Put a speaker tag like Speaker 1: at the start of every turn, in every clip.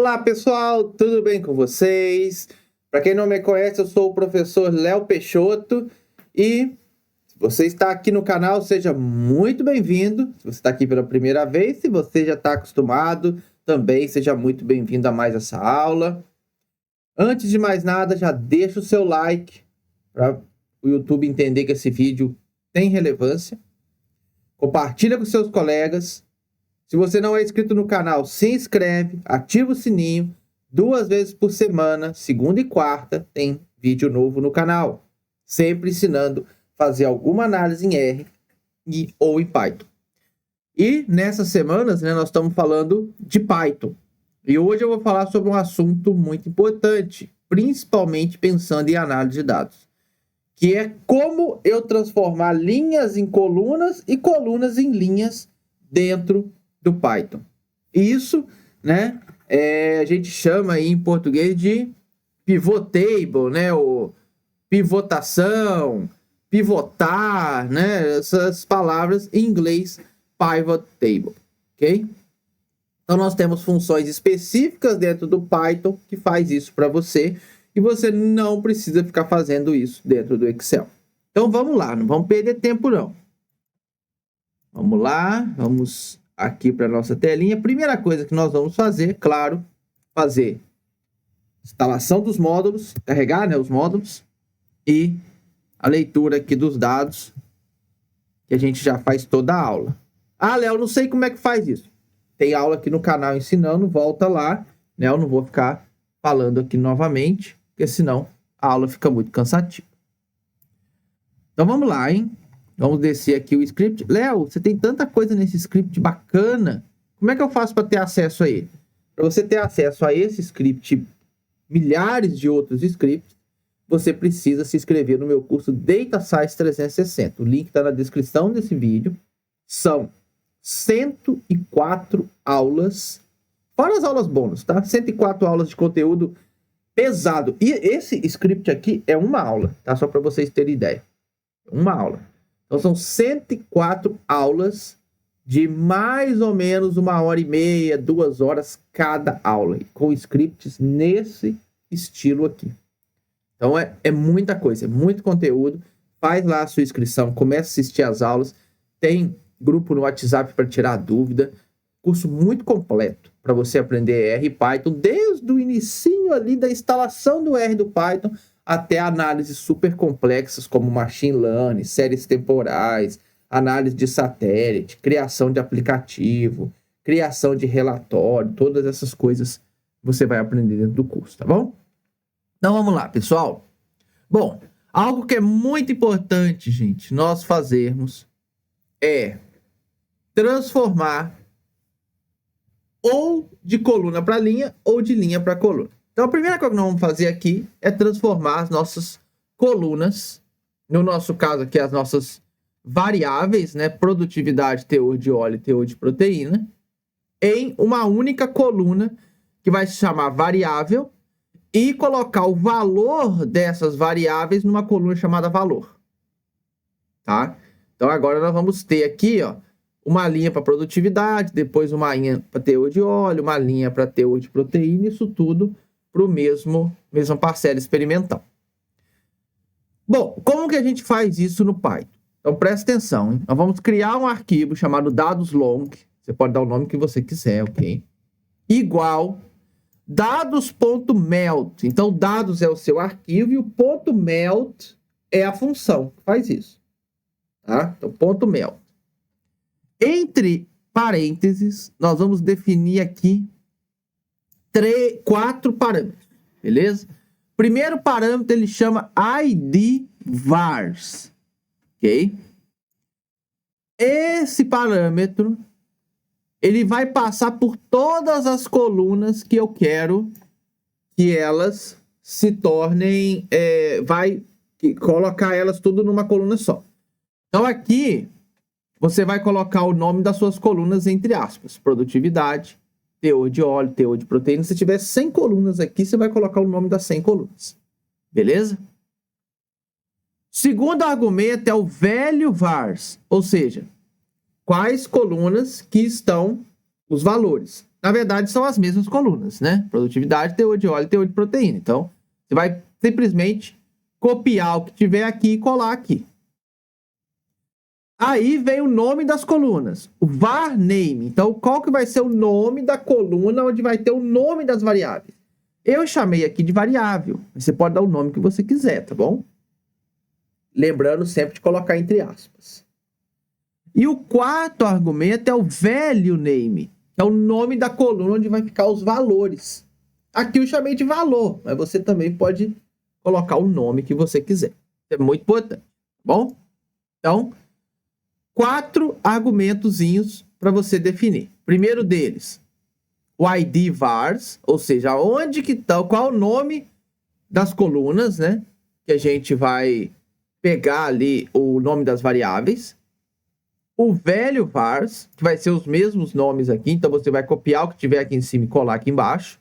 Speaker 1: Olá pessoal, tudo bem com vocês? Para quem não me conhece, eu sou o professor Léo Peixoto e se você está aqui no canal, seja muito bem-vindo. Se você está aqui pela primeira vez, se você já está acostumado, também seja muito bem-vindo a mais essa aula. Antes de mais nada, já deixa o seu like para o YouTube entender que esse vídeo tem relevância. Compartilha com seus colegas. Se você não é inscrito no canal, se inscreve, ativa o sininho. 2 vezes por semana, segunda e quarta, tem vídeo novo no canal. Sempre ensinando a fazer alguma análise em R ou em Python. E nessas semanas, nós estamos falando de Python. E hoje eu vou falar sobre um assunto muito importante, principalmente pensando em análise de dados, que é como eu transformar linhas em colunas e colunas em linhas dentro do Python. Isso, a gente chama aí em português de pivot table, ou pivotação, pivotar, essas palavras em inglês, pivot table, ok? Então nós temos funções específicas dentro do Python que faz isso para você e você não precisa ficar fazendo isso dentro do Excel. Então vamos lá, não vamos perder tempo não. Vamos lá, vamos aqui para a nossa telinha. Primeira coisa que nós vamos fazer, claro, fazer instalação dos módulos, carregar os módulos e a leitura aqui dos dados, que a gente já faz toda a aula. Ah, Léo, não sei como é que faz isso. Tem aula aqui no canal ensinando, volta lá, eu não vou ficar falando aqui novamente, porque senão a aula fica muito cansativa. Então vamos lá, hein? Vamos descer aqui o script. Léo, você tem tanta coisa nesse script bacana. Como é que eu faço para ter acesso a ele? Para você ter acesso a esse script, milhares de outros scripts, você precisa se inscrever no meu curso Data Science 360. O link está na descrição desse vídeo. São 104 aulas, fora as aulas bônus, tá? 104 aulas de conteúdo pesado. E esse script aqui é uma aula, tá? Só para vocês terem ideia. Uma aula. Então, são 104 aulas de mais ou menos 1h30, 2 horas cada aula, com scripts nesse estilo aqui. Então, é muita coisa, é muito conteúdo. Faz lá a sua inscrição, começa a assistir as aulas. Tem grupo no WhatsApp para tirar dúvida. Curso muito completo para você aprender R e Python, desde o inicinho ali da instalação do R do Python, até análises super complexas como machine learning, séries temporais, análise de satélite, criação de aplicativo, criação de relatório, todas essas coisas você vai aprender dentro do curso, tá bom? Então vamos lá, pessoal. Bom, algo que é muito importante, gente, nós fazermos é transformar ou de coluna para linha ou de linha para coluna. Então, a primeira coisa que nós vamos fazer aqui é transformar as nossas colunas, no nosso caso aqui, as nossas variáveis, produtividade, teor de óleo e teor de proteína, em uma única coluna que vai se chamar variável e colocar o valor dessas variáveis numa coluna chamada valor. Tá? Então, agora nós vamos ter aqui, uma linha para produtividade, depois uma linha para teor de óleo, uma linha para teor de proteína, isso tudo para o mesma parcela experimental. Bom, como que a gente faz isso no Python? Então, presta atenção, hein? Nós vamos criar um arquivo chamado dados_long, você pode dar o nome que você quiser, ok? Igual dados.melt. Então, dados é o seu arquivo e o .melt é a função que faz isso. Tá? Então, .melt. Entre parênteses, nós vamos definir aqui 4 parâmetros, beleza? Primeiro parâmetro ele chama ID vars, ok? Esse parâmetro ele vai passar por todas as colunas que eu quero que elas se tornem, vai colocar elas tudo numa coluna só. Então aqui você vai colocar o nome das suas colunas entre aspas, produtividade, teor de óleo, teor de proteína. Se tiver 100 colunas aqui, você vai colocar o nome das 100 colunas. Beleza? Segundo argumento é o value vars, ou seja, quais colunas que estão os valores. na verdade, são as mesmas colunas, né? Produtividade, teor de óleo e teor de proteína. Então, você vai simplesmente copiar o que tiver aqui e colar aqui. Aí vem o nome das colunas, o var name. Então, qual que vai ser o nome da coluna onde vai ter o nome das variáveis? Eu chamei aqui de variável. Você pode dar o nome que você quiser, tá bom? Lembrando sempre de colocar entre aspas. E o quarto argumento é o value name, que é o nome da coluna onde vai ficar os valores. Aqui eu chamei de valor, mas você também pode colocar o nome que você quiser. É muito importante, tá bom? Então, 4 argumentozinhos para você definir. Primeiro deles, o ID vars, ou seja, onde que tá, qual o nome das colunas, né? Que a gente vai pegar ali o nome das variáveis. O value vars, que vai ser os mesmos nomes aqui, então você vai copiar o que tiver aqui em cima e colar aqui embaixo.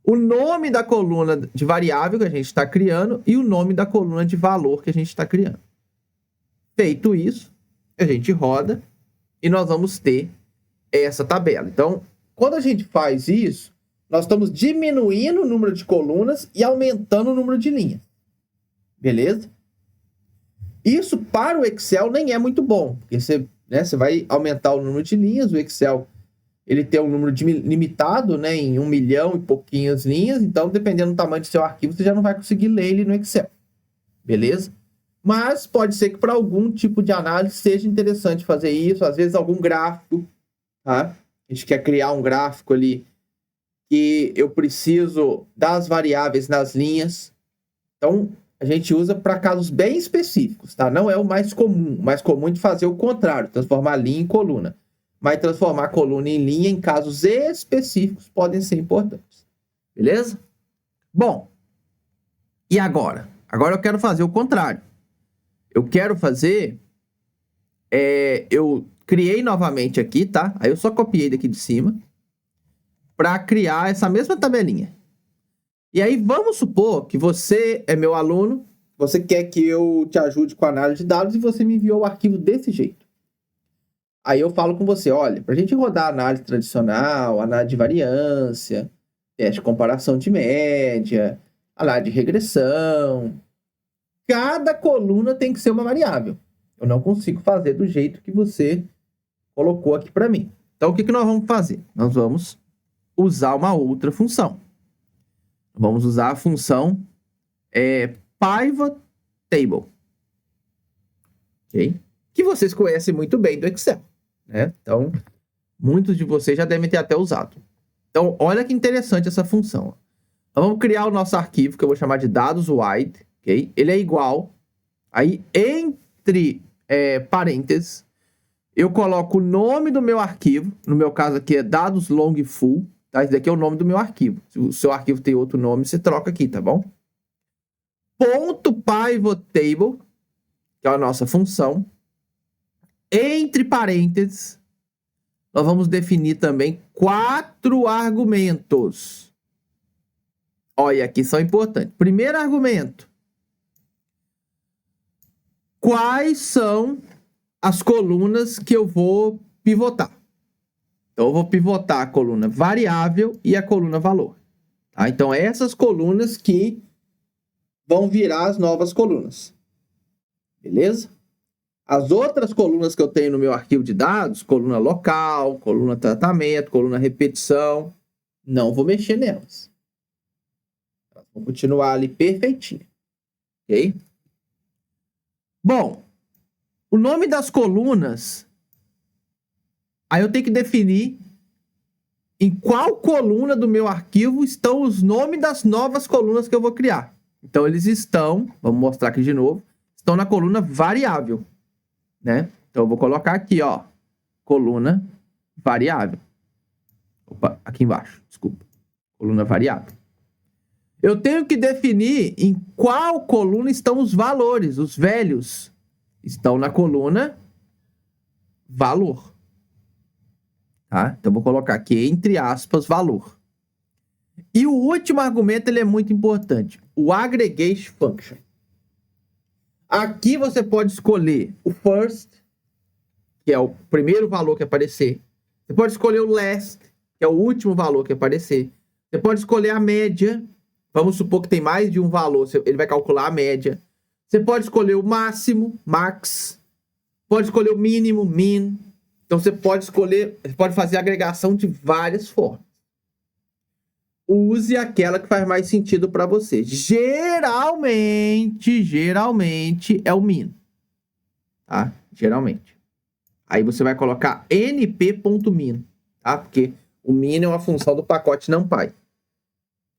Speaker 1: O nome da coluna de variável que a gente está criando e o nome da coluna de valor que a gente está criando. Feito isso, a gente roda e nós vamos ter essa tabela. Então, quando a gente faz isso, nós estamos diminuindo o número de colunas e aumentando o número de linhas. Beleza? Isso para o Excel nem é muito bom, porque você vai aumentar o número de linhas, o Excel ele tem um número limitado, né, em 1 milhão e pouquinhas linhas, então dependendo do tamanho do seu arquivo, você já não vai conseguir ler ele no Excel. Beleza? Mas pode ser que para algum tipo de análise seja interessante fazer isso, às vezes algum gráfico, tá? A gente quer criar um gráfico ali que eu preciso das variáveis nas linhas. Então, a gente usa para casos bem específicos, tá? Não é o mais comum. O mais comum é de fazer o contrário, transformar linha em coluna. Mas transformar coluna em linha em casos específicos podem ser importantes. Beleza? Bom, e agora? Agora eu quero fazer o contrário. Eu quero fazer... eu criei novamente aqui, tá? Aí eu só copiei daqui de cima para criar essa mesma tabelinha. E aí vamos supor que você é meu aluno, você quer que eu te ajude com a análise de dados e você me enviou o arquivo desse jeito. Aí eu falo com você, olha, para a gente rodar análise tradicional, análise de variância, teste de comparação de média, análise de regressão, cada coluna tem que ser uma variável. Eu não consigo fazer do jeito que você colocou aqui para mim. Então, o que nós vamos fazer? Nós vamos usar uma outra função. Vamos usar a função pivot table. Okay? Que vocês conhecem muito bem do Excel. Né? Então, muitos de vocês já devem ter até usado. Então, olha que interessante essa função. Nós vamos criar o nosso arquivo, que eu vou chamar de dados wide. Okay? Ele é igual. Aí, entre parênteses, eu coloco o nome do meu arquivo. No meu caso aqui é dados long full. Tá? Esse daqui é o nome do meu arquivo. Se o seu arquivo tem outro nome, você troca aqui, tá bom? Ponto pivot table, que é a nossa função. Entre parênteses, nós vamos definir também 4 argumentos. Olha, aqui são importantes. Primeiro argumento. Quais são as colunas que eu vou pivotar? Então, eu vou pivotar a coluna variável e a coluna valor. Tá? Então, essas colunas que vão virar as novas colunas. Beleza? As outras colunas que eu tenho no meu arquivo de dados, coluna local, coluna tratamento, coluna repetição, não vou mexer nelas. Elas vão continuar ali perfeitinho. Ok? Bom, o nome das colunas... Aí eu tenho que definir em qual coluna do meu arquivo estão os nomes das novas colunas que eu vou criar. Então, eles estão, vamos mostrar aqui de novo, estão na coluna variável, né? Então, eu vou colocar aqui, ó, coluna variável. Opa, aqui embaixo, desculpa. Coluna variável. Eu tenho que definir em qual coluna estão os valores, os velhos. Estão na coluna valor. Tá? Então, vou colocar aqui, entre aspas, valor. E o último argumento, ele é muito importante. O aggregate function. Aqui você pode escolher o first, que é o primeiro valor que aparecer. Você pode escolher o last, que é o último valor que aparecer. Você pode escolher a média. Vamos supor que tem mais de um valor, ele vai calcular a média. Você pode escolher o máximo, max. Pode escolher o mínimo, min. Então você pode escolher, você pode fazer agregação de várias formas. Use aquela que faz mais sentido para você. Geralmente é o min. Tá? Geralmente. Aí você vai colocar np.min, tá? Porque o min é uma função do pacote NumPy.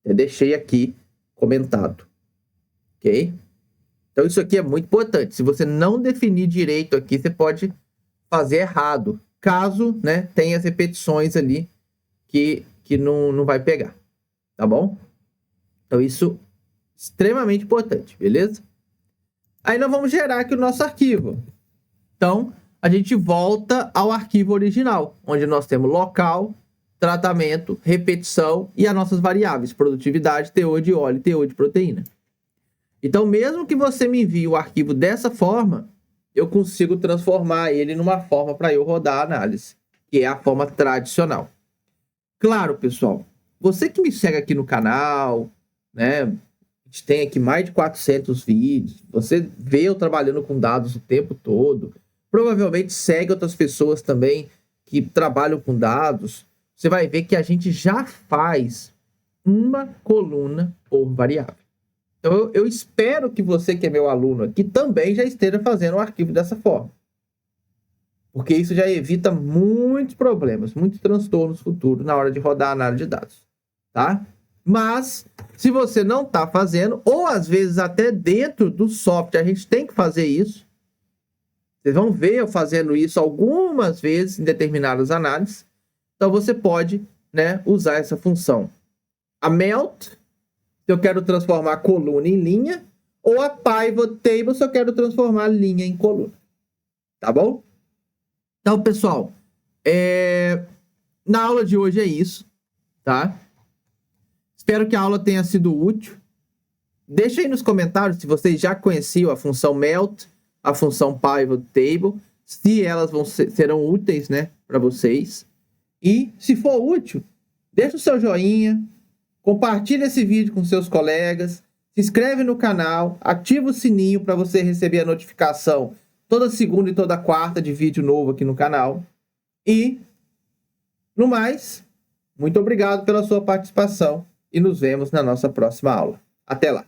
Speaker 1: Eu deixei aqui comentado. Ok? Então isso aqui é muito importante. Se você não definir direito aqui, você pode fazer errado. Caso, né, tenha as repetições ali que não vai pegar. Tá bom? Então isso é extremamente importante, beleza? Aí nós vamos gerar aqui o nosso arquivo. Então, a gente volta ao arquivo original, onde nós temos local, tratamento, repetição e as nossas variáveis, produtividade, teor de óleo e teor de proteína. Então, mesmo que você me envie o arquivo dessa forma, eu consigo transformar ele numa forma para eu rodar a análise, que é a forma tradicional. Claro, pessoal, você que me segue aqui no canal, né? A gente tem aqui mais de 400 vídeos, você vê eu trabalhando com dados o tempo todo, provavelmente segue outras pessoas também que trabalham com dados, você vai ver que a gente já faz uma coluna por variável. Então, eu espero que você que é meu aluno aqui também já esteja fazendo o arquivo dessa forma. Porque isso já evita muitos problemas, muitos transtornos futuros na hora de rodar a análise de dados. Tá? Mas, se você não está fazendo, ou às vezes até dentro do software a gente tem que fazer isso, vocês vão ver eu fazendo isso algumas vezes em determinadas análises. Então, você pode, né, usar essa função. A melt, se eu quero transformar coluna em linha, ou a pivot table, se eu quero transformar linha em coluna. Tá bom? Então, pessoal, na aula de hoje é isso, tá? Espero que a aula tenha sido útil. Deixa aí nos comentários se vocês já conheciam a função melt, a função pivot table, se elas serão úteis, né, para vocês. E, se for útil, deixa o seu joinha, compartilha esse vídeo com seus colegas, se inscreve no canal, ativa o sininho para você receber a notificação toda segunda e toda quarta de vídeo novo aqui no canal. E, no mais, muito obrigado pela sua participação e nos vemos na nossa próxima aula. Até lá!